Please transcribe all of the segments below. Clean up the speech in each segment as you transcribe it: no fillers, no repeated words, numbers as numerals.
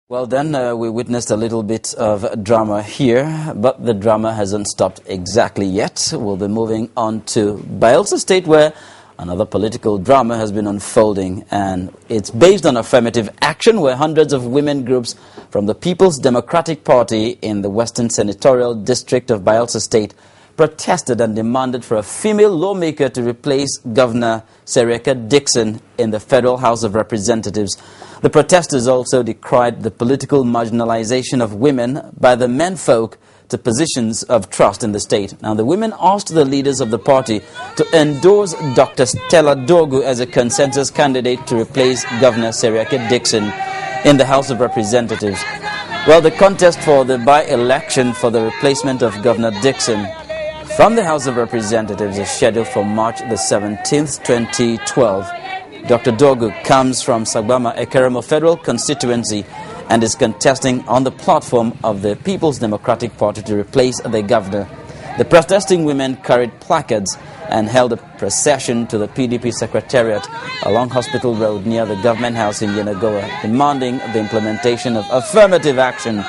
Well, then we witnessed a little bit of drama here, but the drama hasn't stopped exactly yet. We'll be moving on to Bayelsa State, where another political drama has been unfolding, and it's based on affirmative action, where hundreds of women groups from the People's Democratic Party in the Western Senatorial District of Bayelsa State protested and demanded for a female lawmaker to replace Governor Seriaka Dixon in the Federal House of Representatives. The protesters also decried the political marginalization of women by the menfolk to positions of trust in the state. Now, the women asked the leaders of the party to endorse Dr. Stella Dogu as a consensus candidate to replace Governor Seriaka Dixon in the House of Representatives. Well, the contest for the by-election for the replacement of Governor Dixon from the House of Representatives is scheduled for March the 17th, 2012. Dr. Dogu comes from Sagbama Ekeremo Federal Constituency and is contesting on the platform of the People's Democratic Party to replace the governor. The protesting women carried placards and held a procession to the PDP Secretariat along Hospital Road near the government house in Yenagoa, demanding the implementation of affirmative action,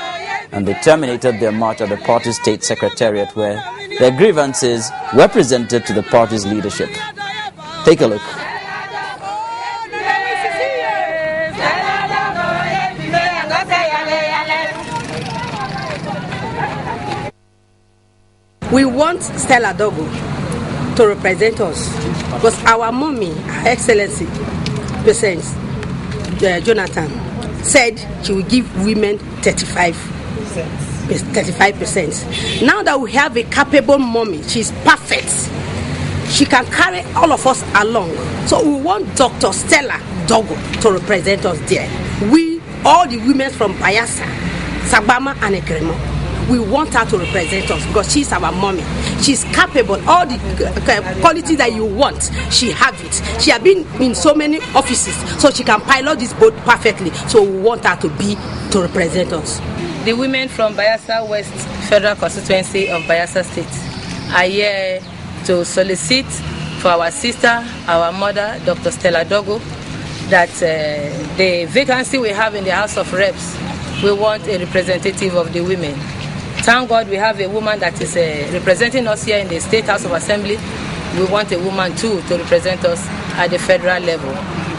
and they terminated their march at the party's state secretariat, where their grievances were presented to the party's leadership. Take a look. We want Stella Dogu to represent us because our mommy, Her Excellency, President Jonathan, said she will give women 35%. Now that we have a capable mommy, she's perfect. She can carry all of us along. So we want Dr. Stella Dogu to represent us there. We, all the women from Bayelsa, Sagbama and Ekeremo, we want her to represent us because she's our mommy. She's capable. All the qualities that you want, she has it. She has been in so many offices, so she can pilot this boat perfectly. So we want her to represent us. The women from Bayelsa West Federal Constituency of Bayelsa State are here to solicit for our sister, our mother, Dr. Stella Dogu, that the vacancy we have in the House of Reps, we want a representative of the women. Thank God we have a woman that is representing us here in the State House of Assembly. We want a woman too to represent us at the federal level.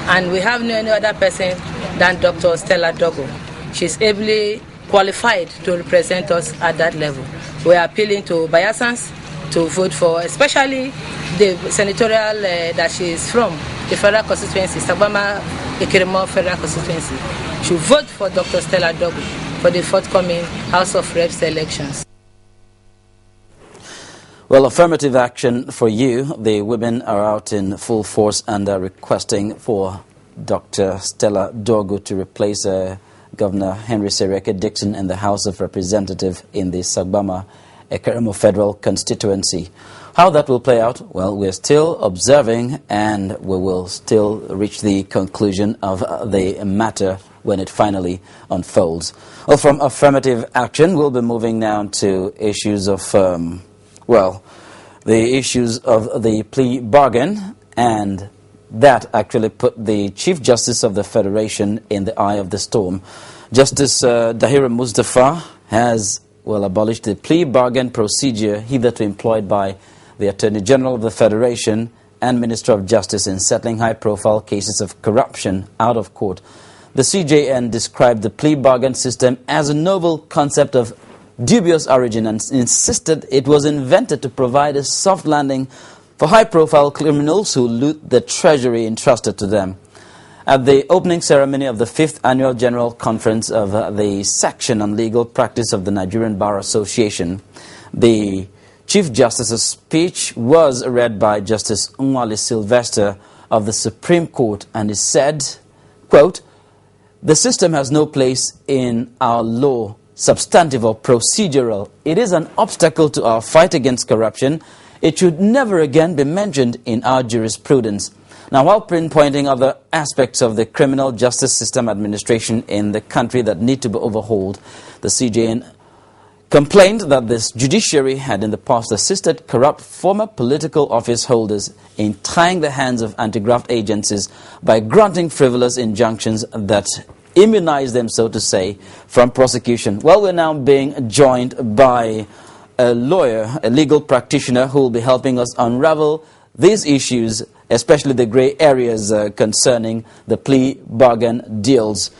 And we have no any other person than Dr. Stella Dogu. She's ably qualified to represent us at that level. We are appealing to Bayelsans to vote for, especially the senatorial that she is from, the federal constituency, Sagbama Ekeremo Federal Constituency. Should vote for Dr. Stella Dogu for the forthcoming House of Reps elections. Well, affirmative action for you. The women are out in full force and are requesting for Dr. Stella Dogu to replace Governor Henry Seriaka Dixon in the House of Representatives in the Sagbama Ekeremo Federal Constituency. How that will play out, well, we're still observing, and we will still reach the conclusion of the matter when it finally unfolds. Well, from affirmative action, we'll be moving now to issues of, the issues of the plea bargain, and that actually put the Chief Justice of the Federation in the eye of the storm. Justice Dahira Mustafa has, abolished the plea bargain procedure hitherto employed by the Attorney General of the Federation and Minister of Justice in settling high-profile cases of corruption out of court. The CJN described the plea bargain system as a novel concept of dubious origin and insisted it was invented to provide a soft landing for high-profile criminals who loot the treasury entrusted to them. At the opening ceremony of the 5th Annual General Conference of the Section on Legal Practice of the Nigerian Bar Association, the Chief Justice's speech was read by Justice Nwale Sylvester of the Supreme Court, and he said, quote, "The system has no place in our law, substantive or procedural. It is an obstacle to our fight against corruption. It should never again be mentioned in our jurisprudence." Now, while pinpointing other aspects of the criminal justice system administration in the country that need to be overhauled, the CJN complained that this judiciary had in the past assisted corrupt former political office holders in tying the hands of anti-graft agencies by granting frivolous injunctions that immunize them, so to say, from prosecution. Well, we're now being joined by a lawyer, a legal practitioner, who will be helping us unravel these issues, especially the grey areas concerning the plea bargain deals.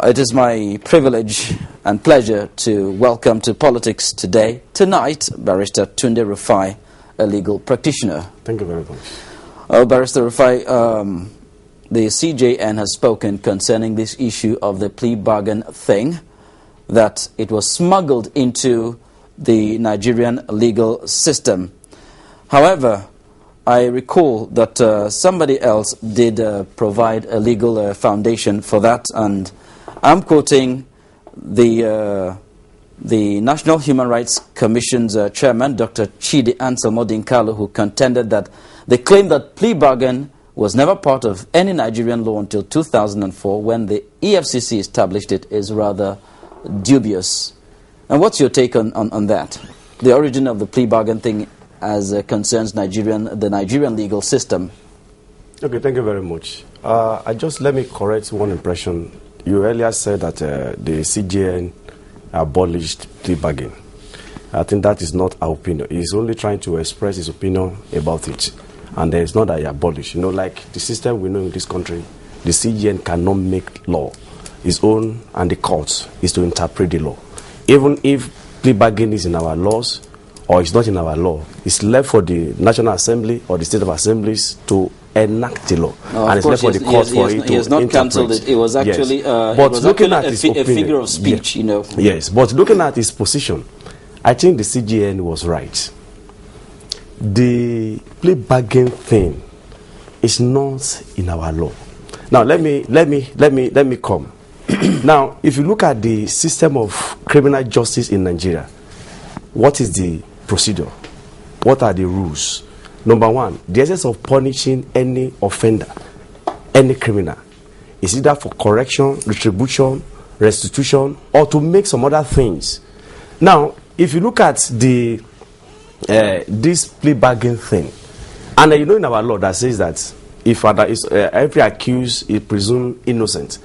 It is my privilege and pleasure to welcome to politics tonight, Barrister Tunde Rufai, a legal practitioner. Thank you very much. Barrister Rufai, the CJN has spoken concerning this issue of the plea bargain thing, that it was smuggled into the Nigerian legal system. However, I recall that somebody else did provide a legal foundation for that, and I'm quoting the National Human Rights Commission's chairman, Dr. Chidi Anselmo Dinkalu, who contended that the claim that plea bargain was never part of any Nigerian law until 2004, when the EFCC established it, is rather dubious. And what's your take on that? The origin of the plea bargain thing as concerns the Nigerian legal system. Okay, thank you very much. Let me correct one impression. You earlier said that the CJN abolished plea bargain. I think that is not our opinion. He's only trying to express his opinion about it. And it's not that he abolished. You know, like the system we know in this country, the CJN cannot make law. His own and the courts is to interpret the law. Even if plea bargain is in our laws or it's not in our law, it's left for the National Assembly or the State of Assemblies to enact the law. And it's left for the court for it to interpret. He has not cancelled it. It was actually, a figure of speech, you know. Yes, but looking at his position, I think the CJN was right. The plea bargain thing is not in our law. Now let me come. Now, if you look at the system of criminal justice in Nigeria, what is the procedure? What are the rules? Number one, the essence of punishing any offender, any criminal, is either for correction, retribution, restitution, or to make some other things. Now, if you look at the this plea bargain thing, and you know in our law that says that if every accused is presumed innocent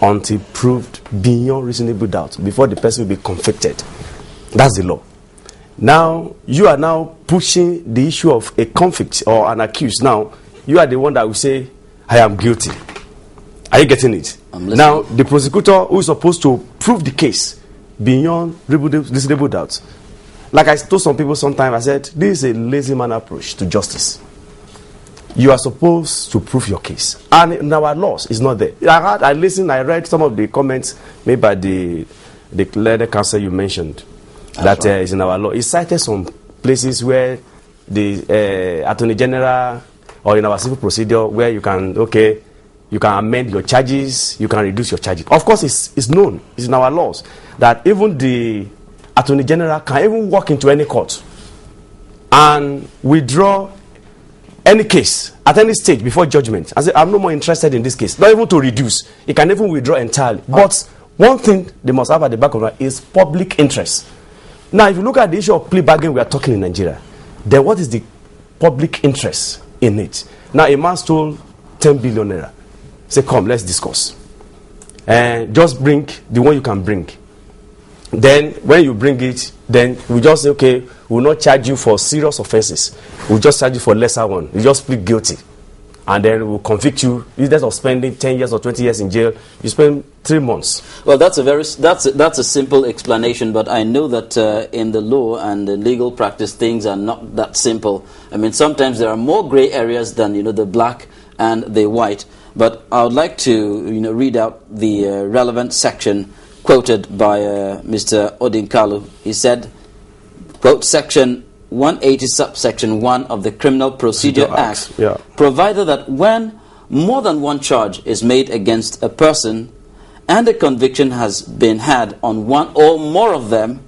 until proved beyond reasonable doubt before the person will be convicted. That's the law. Now, you are now pushing the issue of a convict or an accused. Now, you are the one that will say, I am guilty. Are you getting it? Now, the prosecutor who is supposed to prove the case beyond reasonable doubt. Like I told some people sometimes, I said, this is a lazy man approach to justice. You are supposed to prove your case. And in our laws, it's not there. I read some of the comments made by the learned counsel you mentioned. That's that right. Is in our law. It cited some places where the Attorney General or in our civil procedure where you can amend your charges, you can reduce your charges. Of course, it's known. It's in our laws that even the Attorney General can even walk into any court and withdraw any case at any stage before judgment. I say, I'm no more interested in this case. Not even to reduce. He can even withdraw entirely. But one thing they must have at the back of their mind is public interest. Now, if you look at the issue of plea bargain we are talking in Nigeria, then what is the public interest in it? Now, a man stole 10 billion naira. Say, come, let's discuss. And just bring the one you can bring. Then, when you bring it, then we just say, okay, we will not charge you for serious offenses. We'll just charge you for lesser one. You just plead guilty. And then we'll convict you. Instead of spending 10 years or 20 years in jail, you spend 3 months. Well, that's a simple explanation, but I know that in the law and the legal practice, things are not that simple. I mean, sometimes there are more gray areas than, the black and the white. But I would like to, read out the relevant section quoted by Mr. Odinkalu. He said, quote, Section 180 subsection 1 of the Criminal Procedure Act, provided that when more than one charge is made against a person and a conviction has been had on one or more of them,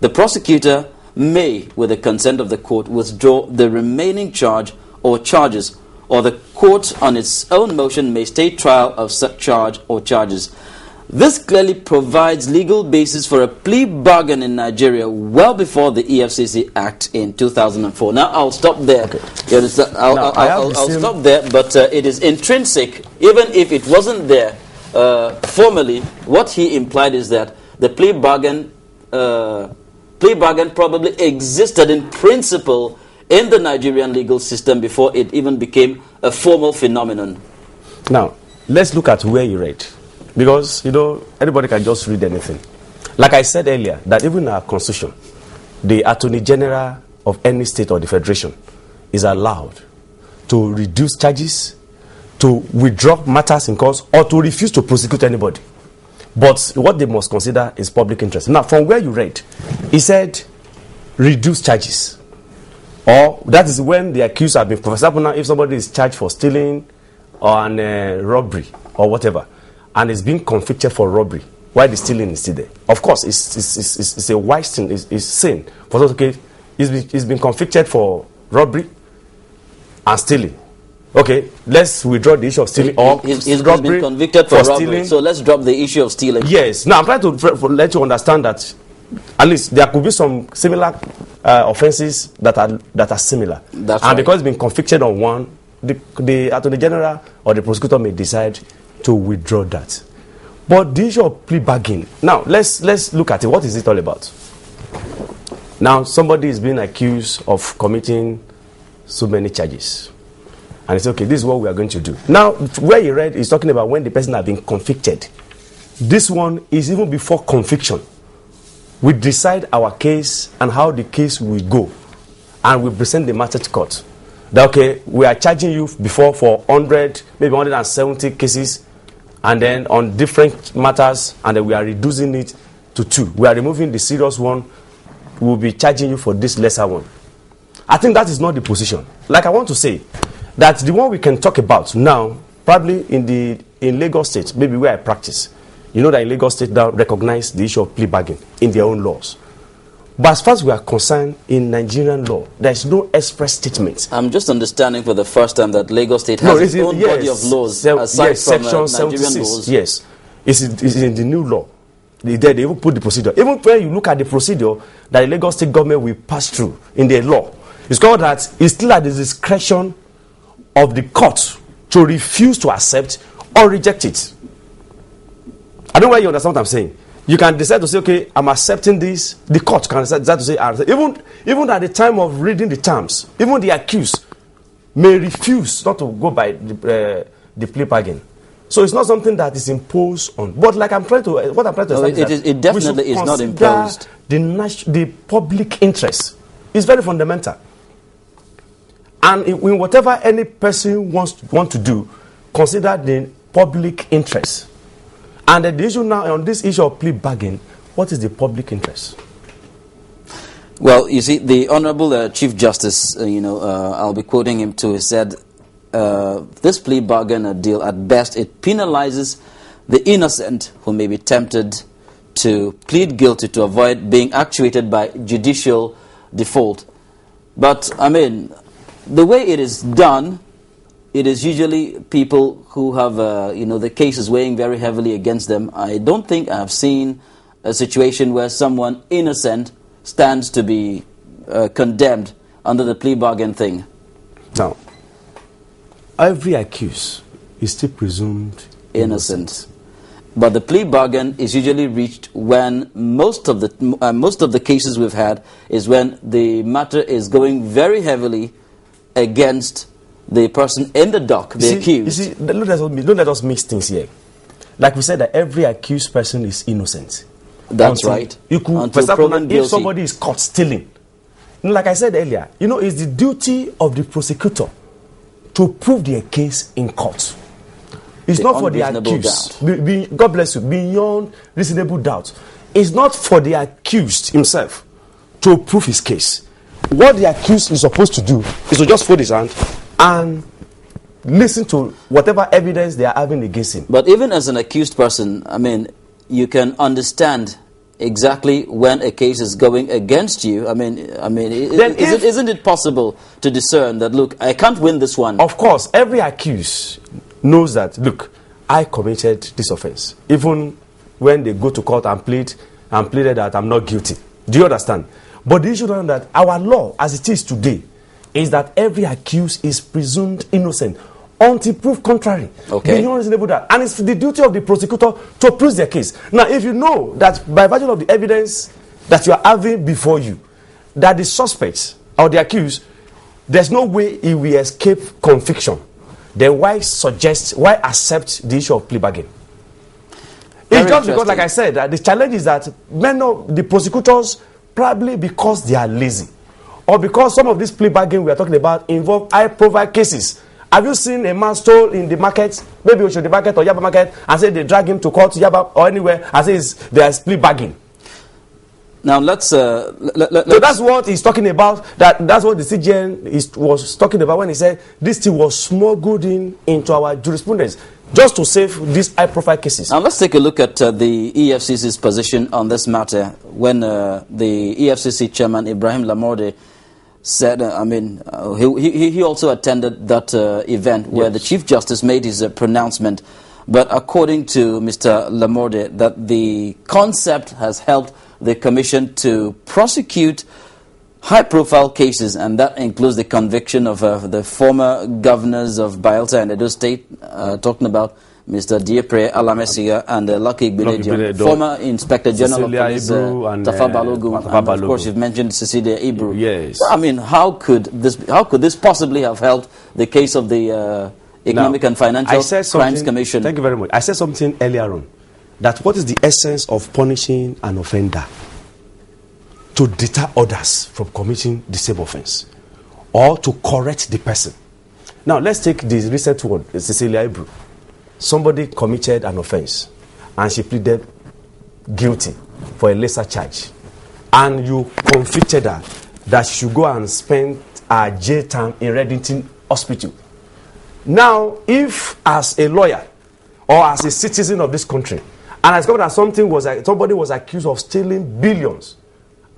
the prosecutor may, with the consent of the court, withdraw the remaining charge or charges, or the court on its own motion may stay trial of such charge or charges. This clearly provides legal basis for a plea bargain in Nigeria well before the EFCC Act in 2004. Now, I'll stop there. Okay. I'll stop there, but it is intrinsic, even if it wasn't there formally, what he implied is that the plea bargain probably existed in principle in the Nigerian legal system before it even became a formal phenomenon. Now, let's look at where you read. Because, you know, anybody can just read anything. Like I said earlier, that even in our constitution, the Attorney General of any state or the federation is allowed to reduce charges, to withdraw matters in court, or to refuse to prosecute anybody. But what they must consider is public interest. Now, from where you read, he said, reduce charges. Or that is when the accused have been, for example, now if somebody is charged for stealing or robbery or whatever, and is being convicted for robbery, while the stealing is still there. Of course, it's a wise thing, it's sin. For those, okay, he's been convicted for robbery and stealing. Okay, let's withdraw the issue of stealing. He's been convicted for robbery, stealing. So let's drop the issue of stealing. Yes. Now, I'm trying to let you understand that at least there could be some similar offenses that are similar. That's and right. Because he's been convicted on one, the Attorney General or the prosecutor may decide to withdraw that. But the issue of plea bargain. Now, let's look at it. What is it all about? Now, somebody is being accused of committing so many charges. And it's okay, this is what we are going to do. Now, where you read is talking about when the person has been convicted. This one is even before conviction. We decide our case and how the case will go. And we present the matter to court. That, okay, we are charging you before for 100, maybe 170 cases. And then on different matters, and then we are reducing it to 2. We are removing the serious one. We will be charging you for this lesser one. I think that is not the position. Like I want to say, that the one we can talk about now, probably in Lagos State, maybe where I practice. You know that in Lagos State, they recognize the issue of plea bargain in their own laws. But as far as we are concerned, in Nigerian law, there is no express statement. I'm just understanding for the first time that Lagos State has its own body of laws, aside from Section Nigerian laws. Yes, it's in the new law. They even put the procedure. Even when you look at the procedure that the Lagos State government will pass through in their law, it's called that it's still at the discretion of the court to refuse to accept or reject it. I don't know why you understand what I'm saying. You can decide to say, okay, I'm accepting this. The court can decide to say, even at the time of reading the terms, even the accused may refuse not to go by the plea bargain. So it's not something that is imposed on. But like what I'm trying to say, it definitely is not imposed. The public interest is very fundamental. And in whatever any person wants to do, consider the public interest. And the issue now on this issue of plea bargain, what is the public interest? Well, you see, the Honorable Chief Justice, I'll be quoting him too. He said, this plea bargain deal, at best, it penalizes the innocent who may be tempted to plead guilty to avoid being actuated by judicial default. But, I mean, the way it is done, it is usually people who have, the cases weighing very heavily against them. I don't think I have seen a situation where someone innocent stands to be condemned under the plea bargain thing. Now, every accused is still presumed innocent. But the plea bargain is usually reached when most of the cases we've had is when the matter is going very heavily against the person in the dock, the accused. You see, don't let us mix things here. Like we said, that every accused person is innocent. That's right. You could, for example, if somebody is caught stealing, like I said earlier, it's the duty of the prosecutor to prove their case in court. It's not for the accused. God bless you. Beyond reasonable doubt. It's not for the accused himself to prove his case. What the accused is supposed to do is to just fold his hand and listen to whatever evidence they are having against him. But even as an accused person, I mean, you can understand exactly when a case is going against you. Isn't it possible to discern that, look, I can't win this one? Of course, every accused knows that, look, I committed this offense. Even when they go to court and pleaded that I'm not guilty. Do you understand? But the issue is that our law, as it is today, is that every accused is presumed innocent until proved contrary. Okay. Beyond reasonable doubt. And it's the duty of the prosecutor to prove their case. Now, if you know that by virtue of the evidence that you are having before you, that the suspect or the accused, there's no way he will escape conviction, then why accept the issue of plea bargain? It's just because, like I said, the challenge is that many of the prosecutors, probably because they are lazy, or because some of these plea bargain we are talking about involve high-profile cases. Have you seen a man stole in the market, maybe Oshodi market or Yaba market, and say they drag him to court, Yaba or anywhere, and say there's plea bargain? Now let's. So that's what he's talking about. That's what the CJN was talking about when he said this thing was smuggled into our jurisprudence just to save these high-profile cases. Now let's take a look at the EFCC's position on this matter. When the EFCC chairman Ibrahim Lamorde said, he also attended that event where the Chief Justice made his pronouncement. But according to Mr. Lamorde, that the concept has helped the Commission to prosecute high-profile cases, and that includes the conviction of the former governors of Bayelsa and Edo State, talking about Mr. Diepre Alamesiga and Lucky Gbiledion, former Inspector General of Police Tafa Balogun, and of course you've mentioned Cecilia Ibru. Yes. I mean, how could this possibly have helped the case of the Economic and Financial Crimes Commission? Thank you very much. I said something earlier on, that what is the essence of punishing an offender? To deter others from committing the same offense, or to correct the person. Now, let's take the recent one, Cecilia Ibru. Somebody committed an offense, and she pleaded guilty for a lesser charge. And you convicted her that she should go and spend her jail time in Reddington Hospital. Now, if as a lawyer, or as a citizen of this country, and I discovered that somebody was accused of stealing billions,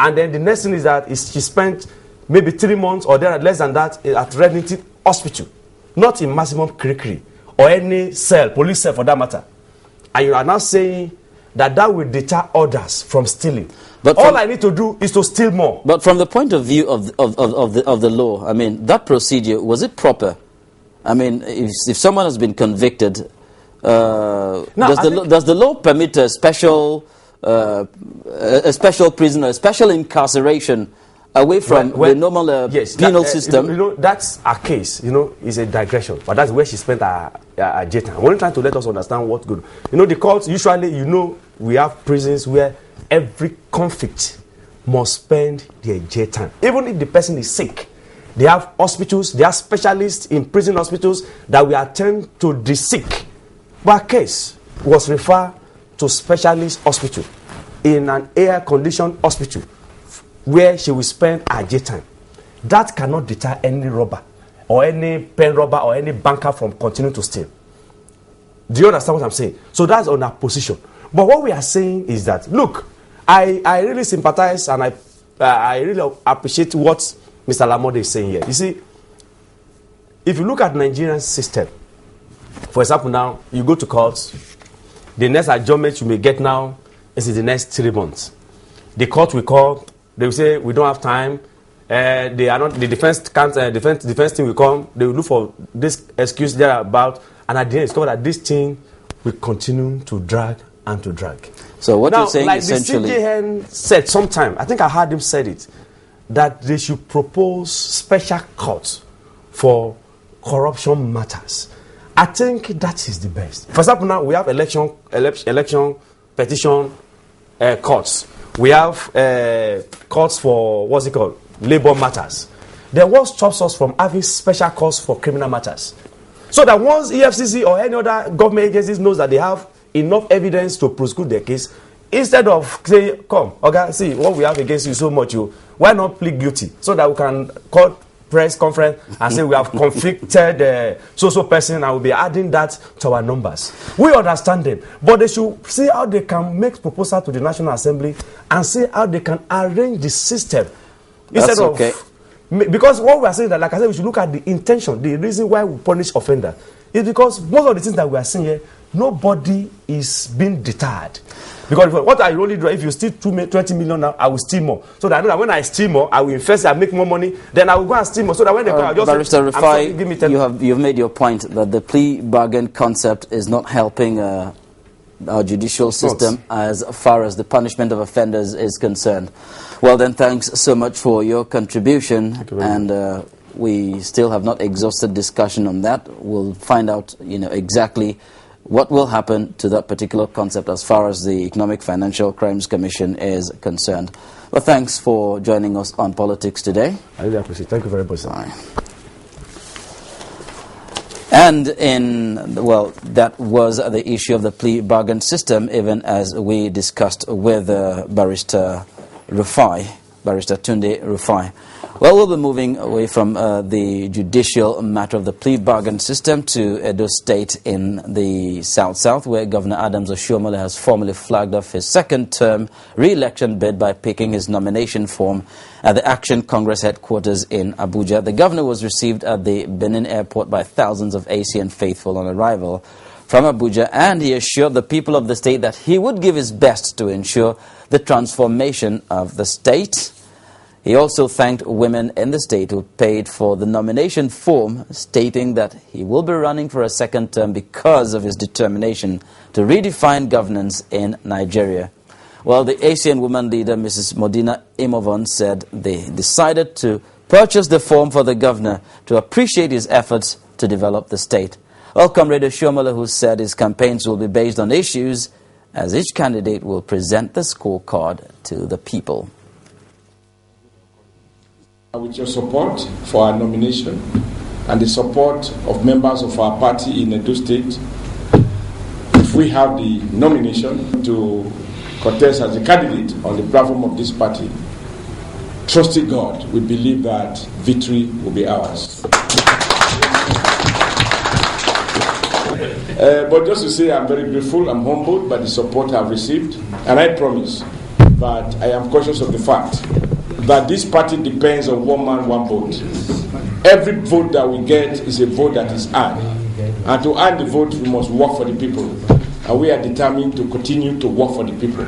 and then the next thing is that she spent maybe 3 months or less than that at Reddington Hospital, not in maximum Kirikiri or any cell, police cell for that matter. And you are now saying that will deter others from stealing. But all I need to do is to steal more. But from the point of view of the law, I mean, that procedure, was it proper? I mean, if someone has been convicted, does the law permit a special prison or a special incarceration away from the normal penal system? That's a case, is a digression. But that's where she spent her jail time. We're trying to let us understand what's good. The courts, usually, we have prisons where every convict must spend their jail time. Even if the person is sick, they have hospitals, they have specialists in prison hospitals that will attend to the sick. But her case was referred to specialist hospital in an air-conditioned hospital where she will spend her jail time. That cannot deter any robber or any pen robber or any banker from continuing to steal. Do you understand what I'm saying? So that's on our position. But what we are saying is that, look, I really sympathize and I really appreciate what Mr. Lamorde is saying here. You see, if you look at Nigerian system, for example, now you go to court, the next adjournment you may get now is in the next 3 months. The court will call, they will say we don't have time. They are not, the defense can't. Defense team will come. They will look for this excuse there about, and at the end, discover that this thing will continue to drag and to drag. So what now, you're saying like essentially, the CJN said sometime, I think I heard him said it, that they should propose special courts for corruption matters. I think that is the best. For example, now we have election petition courts. We have courts for labor matters. Then what stops us from having special courts for criminal matters? So that once EFCC or any other government agencies knows that they have enough evidence to prosecute their case, instead of saying, come, okay, see what we have against you so much, why not plead guilty so that we can call press conference and say we have convicted so person and we'll be adding that to our numbers. We understand them, but they should see how they can make proposal to the National Assembly and see how they can arrange the system instead of because what we are saying that, like I said, we should look at the intention, the reason why we punish offender. is because most of the things that we are seeing here, nobody is being deterred. Because what I only do, if you steal 20 million now, I will steal more. So that I know that when I steal more, I will invest, I make more money, then I will go and steal more. So that when they come, I'll just Barrister Rufai, give me 10. you've made your point that the plea bargain concept is not helping our judicial system as far as the punishment of offenders is concerned. Well then, thanks so much for your contribution, and we still have not exhausted discussion on that. We'll find out, exactly what will happen to that particular concept as far as the Economic Financial Crimes Commission is concerned. Well, thanks for joining us on Politics today. I really appreciate it. Thank you very much, sir. And that was the issue of the plea bargain system, even as we discussed with Barrister Tunde Rufai. Well, we'll be moving away from the judicial matter of the plea bargain system to Edo State in the South, where Governor Adams Oshiomhole has formally flagged off his second-term re-election bid by picking his nomination form at the Action Congress headquarters in Abuja. The governor was received at the Benin airport by thousands of ACN faithful on arrival from Abuja, and he assured the people of the state that he would give his best to ensure the transformation of the state. He also thanked women in the state who paid for the nomination form, stating that he will be running for a second term because of his determination to redefine governance in Nigeria. Well, the ACN woman leader, Mrs. Modina Imovon, said they decided to purchase the form for the governor to appreciate his efforts to develop the state. Well, Comrade Oshiomhole, who said his campaigns will be based on issues, as each candidate will present the scorecard to the people. With your support for our nomination and the support of members of our party in Edo State, if we have the nomination to contest as a candidate on the platform of this party, trusting God, we believe that victory will be ours. But just to say, I'm very grateful, I'm humbled by the support I've received, and I promise that I am conscious of the fact that this party depends on one man, one vote. Every vote that we get is a vote that is earned. And to earn the vote, we must work for the people. And we are determined to continue to work for the people.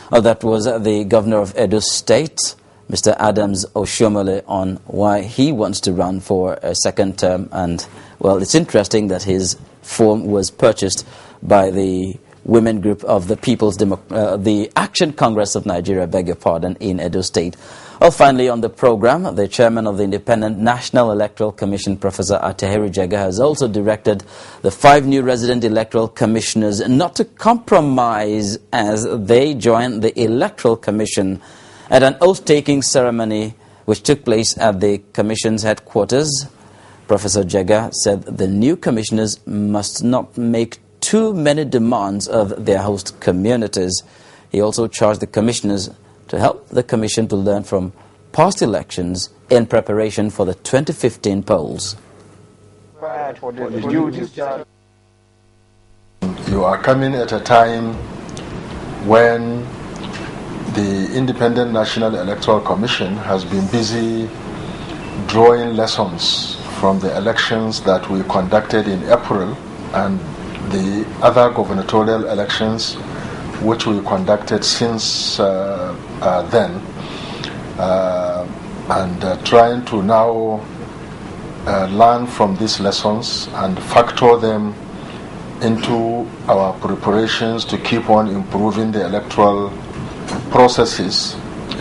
Oh, that was the governor of Edo State, Mr. Adams Oshiomhole, on why he wants to run for a second term. And, well, it's interesting that his form was purchased by the women group of the the Action Congress of Nigeria, beg your pardon, in Edo State. Well, finally on the program, the chairman of the Independent National Electoral Commission, Professor Atahiru Jega, has also directed the 5 new resident electoral commissioners not to compromise as they join the Electoral Commission at an oath-taking ceremony which took place at the commission's headquarters. Professor Jega said the new commissioners must not make too many demands of their host communities. He also charged the commissioners to help the commission to learn from past elections in preparation for the 2015 polls. You are coming at a time when the Independent National Electoral Commission has been busy drawing lessons from the elections that we conducted in April and the other gubernatorial elections which we conducted since then, and trying to now learn from these lessons and factor them into our preparations to keep on improving the electoral processes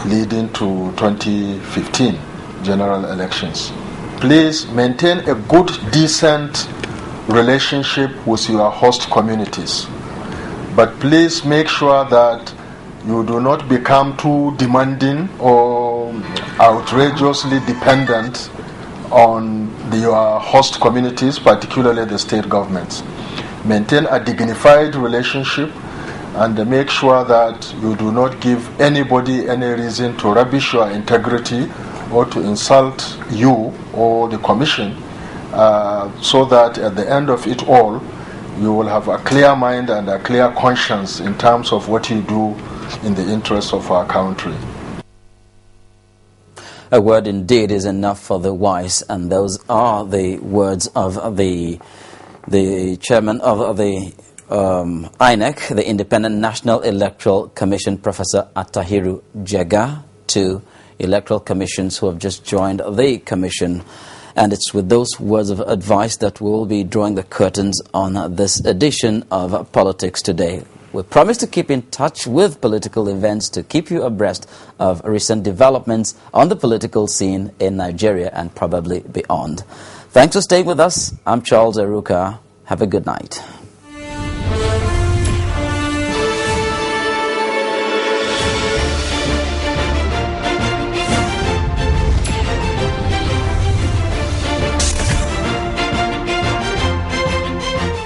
leading to 2015 general elections. Please maintain a good, decent relationship with your host communities, but please make sure that you do not become too demanding or outrageously dependent on your host communities, particularly the state governments. Maintain a dignified relationship and make sure that you do not give anybody any reason to rubbish your integrity or to insult you or the commission, so that at the end of it all, you will have a clear mind and a clear conscience in terms of what you do in the interest of our country. A word indeed is enough for the wise, and those are the words of the chairman of the INEC, the Independent National Electoral Commission, Professor Atahiru Jega, to electoral commissions who have just joined the commission. And it's with those words of advice that we will be drawing the curtains on this edition of Politics Today. We promise to keep in touch with political events to keep you abreast of recent developments on the political scene in Nigeria and probably beyond. Thanks for staying with us. I'm Charles Aruka. Have a good night.